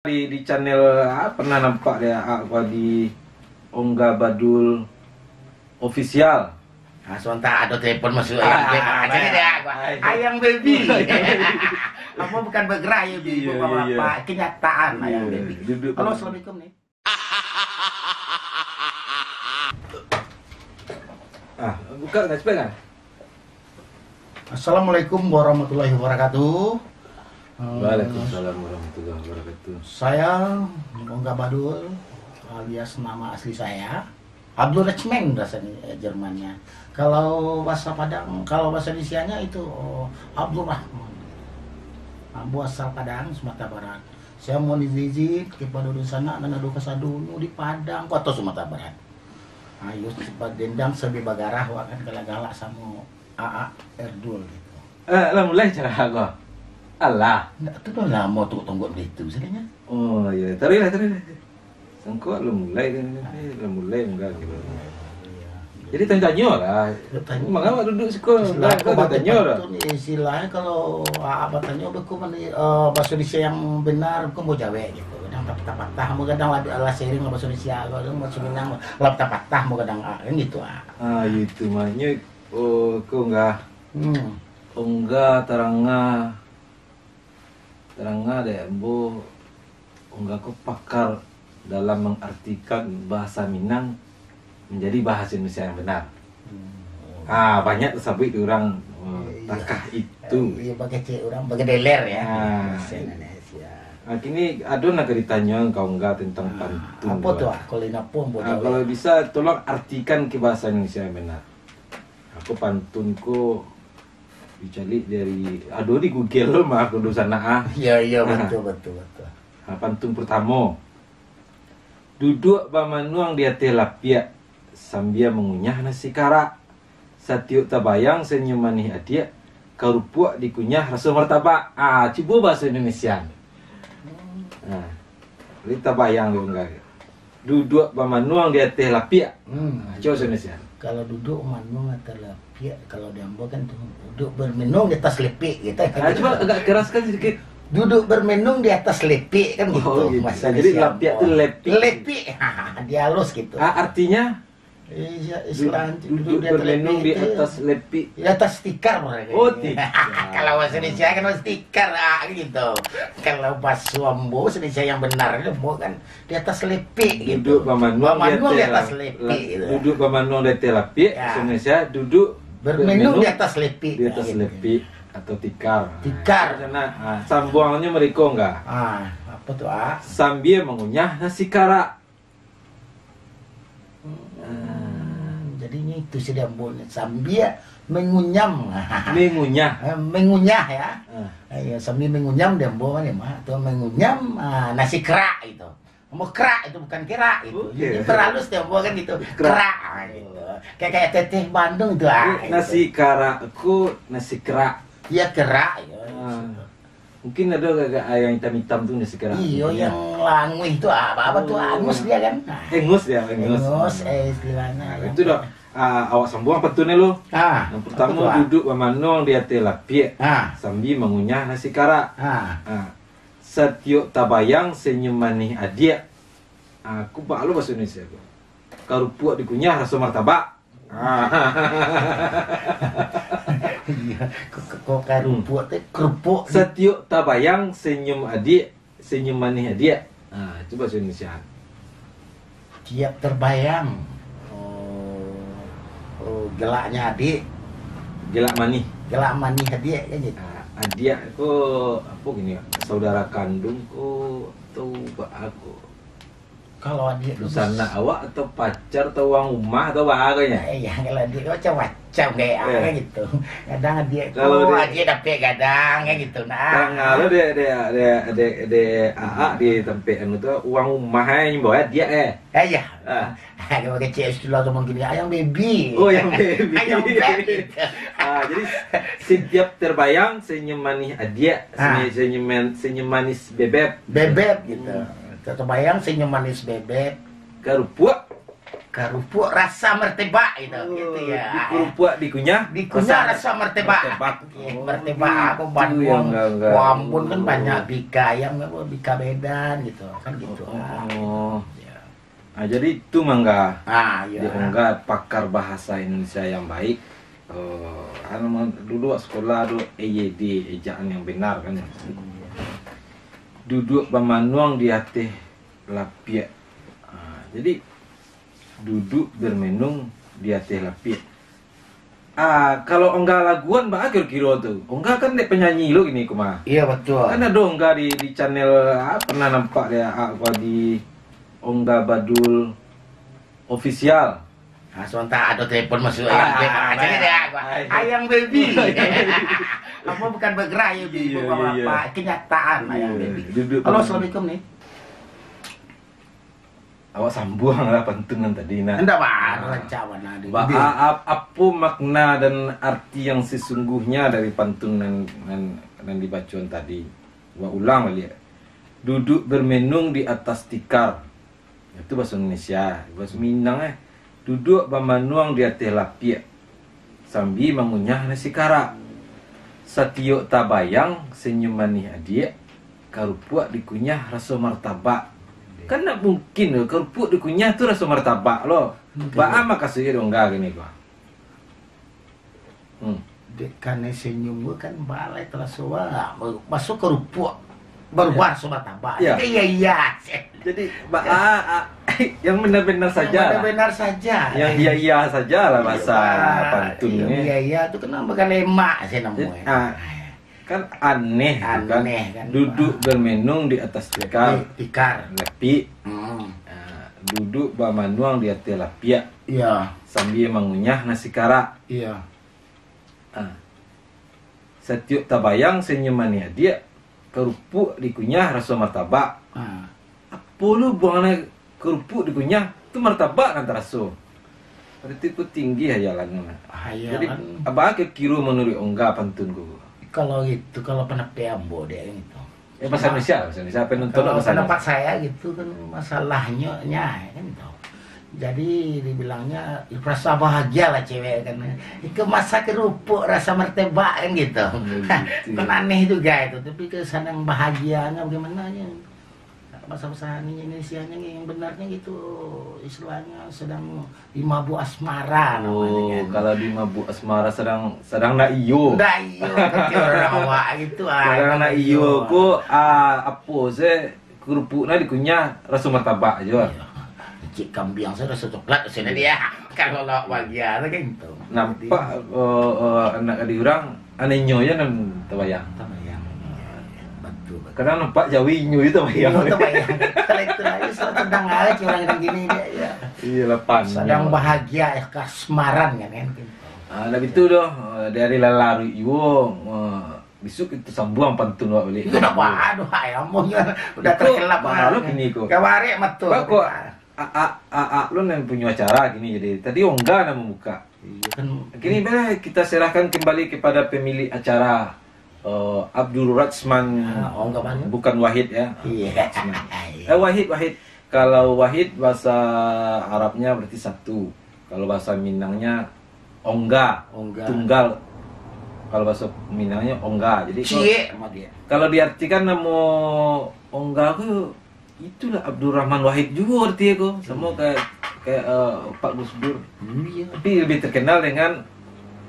Di channel pernah nampak dia apa di Ongga Badul official. Nah, sebentar ada telepon masuk ayang baby. Kamu bukan bergerak ya, Ibu Bapak. Kenyataan ayang baby. Halo, assalamualaikum nih. Buka nggak cepet kan? Assalamualaikum warahmatullahi wabarakatuh. Waalaikumsalam warahmatullahi wabarakatuh. Saya Ongga Badul, alias nama asli saya Abdul Rechman, bahasa Jermannya. Kalau bahasa Padang, kalau bahasa Indonesianya itu Abdul Rahman. Abu asal Padang, Sumatera Barat. Saya mau visit kepada di sana dan ada kesadunu di Padang, Kota Sumatera Barat. Ayo cepat dendang sebi bagarah wakan galak-galak sama AA Erdul gitu. Lah mulai cara aku. Allah. Nggak tuh udah lama tuh tunggu itu misalnya. Oh iya, tarik lah. Sangkut lu mulai kan, mulai enggak gitu. Jadi tanya lah. Mengapa duduk sekolah? Tanya lah. Istilahnya kalau apa tanya aku bahasa Indonesia yang benar, aku mau Jawa gitu. Kadang patah-patah, mau kadang lah sharing bahasa Indonesia, kadang bahasa Minang, lah patah-patah, mau kadang kan gitu. Itu maknya kau enggak terangga deh, enggak kau pakar dalam mengartikan bahasa Minang menjadi bahasa Indonesia yang benar. Banyak tersabit orang takah itu. Iya, bagai orang bagai deler ya. Bahasa Indonesia. Kini ada nak ditanya kau enggak tentang pantun. Apa tuh? Kalau bisa tolong artikan ke bahasa Indonesia yang benar. Aku pantunku dicari dari di Google mah aku di sana. Iya betul. Pantun pertama. Duduk bamanuang dia telapia sambil mengunyah nasi kara. Satiuk tabayang senyum manih adia karupuak dikunyah rasa martabak. Coba bahasa Indonesia. Kita bayang lu enggak. Duduk bamanuang dia telapia. Coba bahasa Indonesia. Kalau duduk manung atau lepik, kalau di Ambo kan duduk bermenung di atas lepik gitu. Coba agak keraskan sedikit. Duduk bermenung di atas lepik kan gitu. Gitu. Jadi lapik itu lepik. Lepik, dia halus gitu. Artinya istilah duduk bermenung di atas lepik. Di atas tikar mereka. Oh, tikar. Kalau bahasa Indonesia kan harus tikar gitu. Kalau bahasa Ambo Indonesia yang benar itu kan di atas lepik gitu. Duduk bamanuang di atas lepik gitu. Duduk bamanuang di atas lepik. Indonesia duduk bermenung di atas lepik. Di atas lepik atau tikar. Tikar. Sambungannya mereka enggak? Apa tuh sambil mengunyah nasi kara. Jadinya itu sudah sambil mengunyam. Mengunyah ya. Sambil mengunyam dia kan ya mah. Atau mengunyam nasi kerak itu. Mau kerak itu bukan kera itu. Jadi perhalus dia kan gitu. Kerak gitu. Kayak teteh Bandung itu Nasi karaku nasi kerak. Iya kerak ya. Mungkin ada agak yang hitam-hitam tuh nasi kerak. Iya yang langu itu apa tuh angus dia kan. Engus Istilahnya. Itu dah awak sambung pentunnya lo. Yang pertama duduk memanong di atas lapik sambil mengunyah nasi kara. Setiuk tabayang senyum manih adia. Aku pak lo bahasa Indonesia. Karupuak dikunyah rasa martabak. Kok karupuak teh kerupuk. Setiuk tabayang senyum adia, senyum manih adia. Coba bahasa Indonesia. Tiap terbayang. Gelaknya adik. Gelak manih adik kan gitu. Adia aku apa gini ya? Saudara kandungku atau aku. Kalau adik sana awak atau pacar atau uang rumah atau bagainya? Iya, kalau adik macam-macam kayak gitu. Kadang adik kalau adik dapat kadang kayak gitu. Kalau dia di tempat itu uang rumahnya bawa dia Iya. Kalau kecil istilah tuh mungkin ayam baby. Oh, yang baby. Ayam baby. Jadi setiap terbayang senyum manis adia, senyum manis bebek gitu. Terbayang senyum manis bebek. Karupuak Kerupuk rasa martabak itu, gitu ya. Kerupuk dikunyah rasa martabak. Martabak apa Bandung. Ampun kan banyak bika yang bika Medan gitu, kan gitu. Nah, jadi itu mangga. Iya. Dia enggak pakar bahasa Indonesia yang baik. Dulu sekolah ada EYD, ejaan yang benar kan. Duduk bamanuang di hati lapia. Jadi duduk bermenung di atas lapik. Kalau enggak laguan bah kira-kira tuh. Enggak kan dia penyanyi lo ini kuma. Iya betul. Kan ada enggak di channel pernah nampak dia di Ongga Badul official. Sebentar ada telepon masuk ayang baby. Kamu bukan bergerak ya ibu bapak, kenyataan ayang baby. Halo, assalamualaikum nih. Awak sambung lah pantunan tadi nak. Enggak cawan ada. Apa makna dan arti yang sesungguhnya dari pantunan yang dibacakan tadi? Gua ulang kali ya. Duduk bermenung di atas tikar. Itu bahasa Indonesia. Bahasa Minang Duduk bamanuang di atas lapia. Sambil mengunyah nasi kara. Satio tabayang senyum manis adik. Kerupuk dikunyah rasa martabak. Kan tak mungkin loh, kerupuk dikunyah tuh rasa martabak loh. Ba'a makasih dong enggak gini gua. Karena senyum gua kan balai terasa masuk kerupuk baru rasa martabak. Iya. Jadi Ba'a yang benar-benar saja. Benar-benar saja. Yang iya saja lah bahasa pantun ini. Iya itu kenapa kan lemak sih namanya. Kan aneh kan? Duduk bermenung di atas tikar lepi. Duduk bamanuang di atas lapia. Iya. Sambil mengunyah nasi kara. Iya. Setiap tabayang senyumannya dia kerupuk dikunyah rasa martabak. Apa lu buang kerupuk dikunyah itu martabak kan terasa. Berarti itu tinggi hayalan. Jadi abah kira menurut enggak pantun gua. Kalau gitu, kalau penepiambo dia gitu. Bahasa Indonesia penonton kalau pendapat saya gitu kan masalahnya kan gitu. Jadi dibilangnya rasa bahagia lah cewek kan. Itu masa kerupuk rasa martabak kan gitu. Kan aneh juga itu. Tapi kesan bahagianya bagaimana ya? Bahasa Indonesia yang benarnya gitu istilahnya sedang di mabuk asmara namanya. Kalau di mabuk asmara sedang nak iyo. Ndak iyo rawa gitu sedang nak iyo ko apa sih kerupuknya dikunyah rasa martabak aja. Cik kambing saya rasa coklat sini dia. Kalau bahagia kan gitu. Nampak anak di orang anehnya ya nan tabayang. Kadang nampak Jawi nyu itu bayang. Kalau itu aja sedang aja orang gini dia ya. Iya lepan. Sedang bahagia kasmaran kan. Lebih itu doh dari lalaru iwo besok itu sambung pantun wak balik. Kenapa? Aduh ayamnya udah terkelap. Lalu gini kok. Kawarek metu. Kok lu yang punya acara gini jadi. Tadi Ongga nama buka. Gini kita serahkan kembali kepada pemilik acara. Abdul Ratsman, bukan Wahid ya. Wahid. Kalau Wahid bahasa Arabnya berarti satu. Kalau bahasa Minangnya Ongga. Tunggal. Kalau bahasa Minangnya Ongga. Jadi kalau diartikan nama Ongga aku itulah Abdul Rahman Wahid juga artinya kok. Sama kayak Pak Gus Dur. Tapi lebih terkenal dengan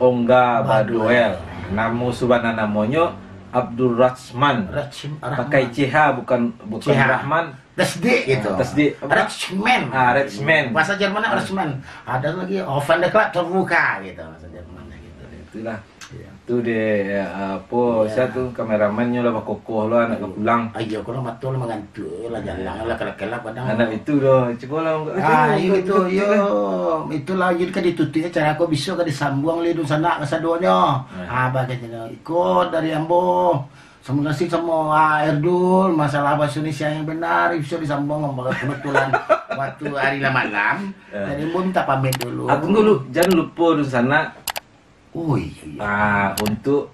Ongga Baduel. Namo subhana namanya Abdul Ratsman. Pakai CH bukan Rahman. Tasdik gitu. Tasdik. Ratsman. Ratsman. Bahasa Jerman Ratsman. Ada lagi Oven de Klap terbuka gitu bahasa Jerman gitu. Itulah. Itu deh apa saya tuh kameramannya lah kokoh lo anak pulang. Ayo kalau matul mengantuk lah jalan lah kelak padang. Anak itu doh coba lah. Itulah jadi kan ditutupnya cara aku bisa kan disambung lidung sana ke sadonya. Bagaimana ikut dari Ambo. Semua nasi sama Erdul masalah bahasa Indonesia yang benar bisa disambung ngomong kebetulan waktu hari malam. Jadi minta pamit dulu. Aku dulu jangan lupa di sana. Oh iya. Untuk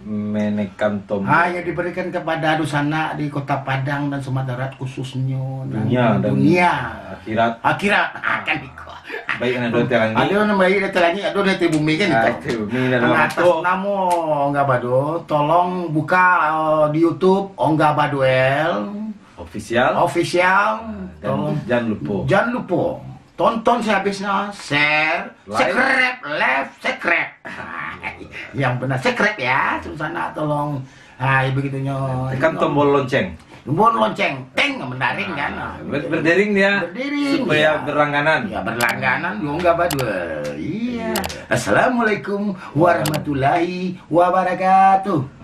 menekan tombol. Yang diberikan kepada Dusana di Kota Padang dan Sumatera Barat khususnya dunia akhirat akan ikut. Baik na do terangi. Ada na baik na terangi, ada na te bumi kan itu. Bumi na atas namo Ongga Bado, tolong buka di YouTube Ongga Baduel official. Tolong jangan lupa tonton sehabisnya, share, subscribe, subscribe. Yang benar subscribe ya, sana tolong. Begitunya. Tekan tombol lonceng. Teng mendaring kan. Berdering dia. Supaya berlangganan. Ya berlangganan Ongga Baduel. Iya. Assalamualaikum warahmatullahi wabarakatuh.